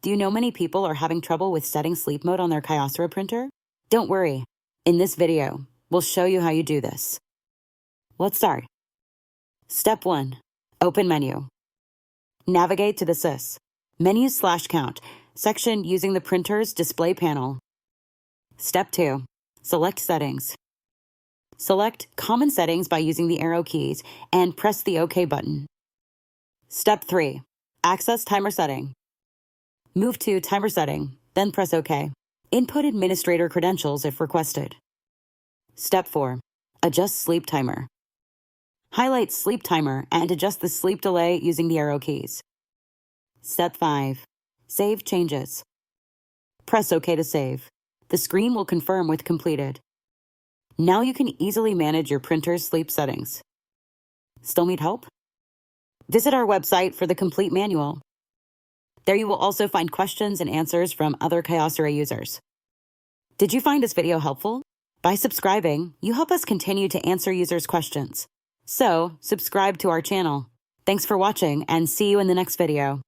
Do you know many people are having trouble with setting sleep mode on their Kyocera printer? Don't worry. In this video, we'll show you how you do this. Let's start. Step 1. Open menu. Navigate to the sys. Menu/count section using the printer's display panel. Step 2. Select Settings. Select Common Settings by using the arrow keys and press the OK button. Step 3. Access Timer Setting. Move to Timer Setting, then press OK. Input administrator credentials if requested. Step 4. Adjust Sleep Timer. Highlight Sleep Timer and adjust the sleep delay using the arrow keys. Step 5. Save changes. Press OK to save. The screen will confirm with completed. Now you can easily manage your printer's sleep settings. Still need help? Visit our website for the complete manual. There you will also find questions and answers from other Kyocera users. Did you find this video helpful? By subscribing, you help us continue to answer users' questions. So, subscribe to our channel. Thanks for watching and see you in the next video.